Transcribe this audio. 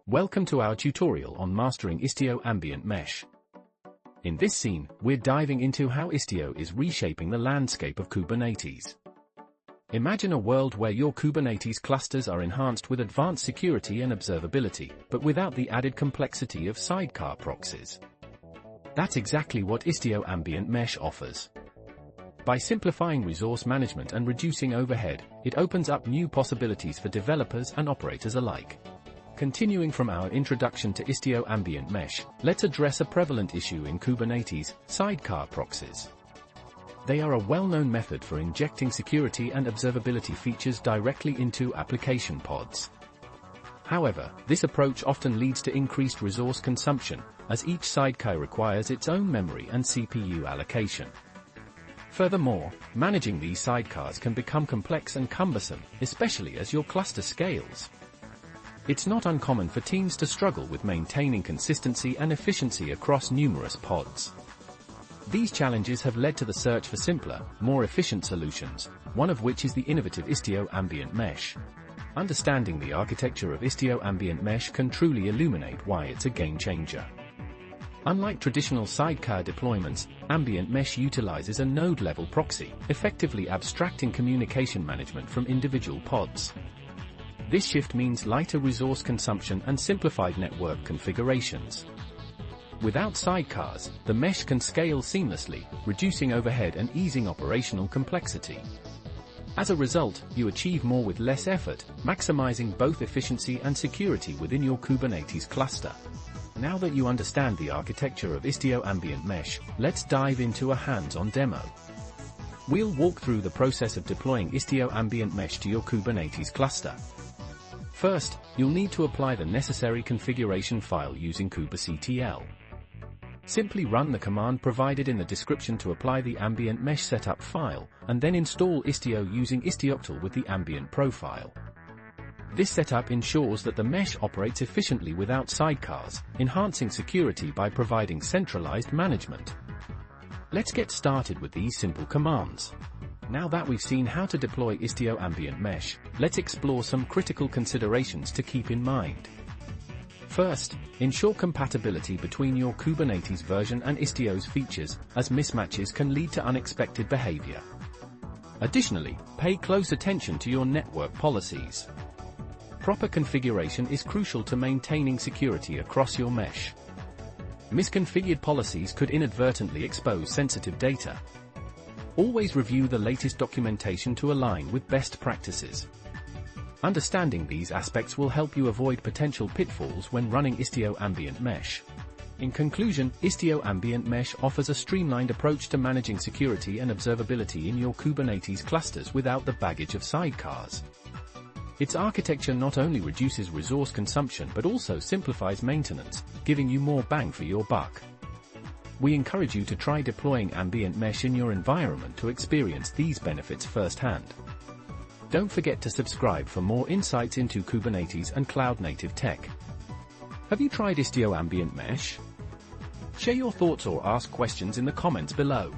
Welcome to our tutorial on mastering Istio Ambient Mesh. In this scene, we're diving into how Istio is reshaping the landscape of Kubernetes. Imagine a world where your Kubernetes clusters are enhanced with advanced security and observability, but without the added complexity of sidecar proxies. That's exactly what Istio Ambient Mesh offers. By simplifying resource management and reducing overhead, it opens up new possibilities for developers and operators alike. Continuing from our introduction to Istio Ambient Mesh, let's address a prevalent issue in Kubernetes: sidecar proxies. They are a well-known method for injecting security and observability features directly into application pods. However, this approach often leads to increased resource consumption, as each sidecar requires its own memory and CPU allocation. Furthermore, managing these sidecars can become complex and cumbersome, especially as your cluster scales. It's not uncommon for teams to struggle with maintaining consistency and efficiency across numerous pods. These challenges have led to the search for simpler, more efficient solutions, one of which is the innovative Istio Ambient Mesh. Understanding the architecture of Istio Ambient Mesh can truly illuminate why it's a game-changer. Unlike traditional sidecar deployments, Ambient Mesh utilizes a node-level proxy, effectively abstracting communication management from individual pods. This shift means lighter resource consumption and simplified network configurations. Without sidecars, the mesh can scale seamlessly, reducing overhead and easing operational complexity. As a result, you achieve more with less effort, maximizing both efficiency and security within your Kubernetes cluster. Now that you understand the architecture of Istio Ambient Mesh, let's dive into a hands-on demo. We'll walk through the process of deploying Istio Ambient Mesh to your Kubernetes cluster. First, you'll need to apply the necessary configuration file using kubectl. Simply run the command provided in the description to apply the Ambient Mesh setup file, and then install Istio using istioctl with the Ambient profile. This setup ensures that the mesh operates efficiently without sidecars, enhancing security by providing centralized management. Let's get started with these simple commands. Now that we've seen how to deploy Istio Ambient Mesh, let's explore some critical considerations to keep in mind. First, ensure compatibility between your Kubernetes version and Istio's features, as mismatches can lead to unexpected behavior. Additionally, pay close attention to your network policies. Proper configuration is crucial to maintaining security across your mesh. Misconfigured policies could inadvertently expose sensitive data. Always review the latest documentation to align with best practices. Understanding these aspects will help you avoid potential pitfalls when running Istio Ambient Mesh. In conclusion, Istio Ambient Mesh offers a streamlined approach to managing security and observability in your Kubernetes clusters without the baggage of sidecars. Its architecture not only reduces resource consumption but also simplifies maintenance, giving you more bang for your buck. We encourage you to try deploying Ambient Mesh in your environment to experience these benefits firsthand. Don't forget to subscribe for more insights into Kubernetes and cloud-native tech. Have you tried Istio Ambient Mesh? Share your thoughts or ask questions in the comments below.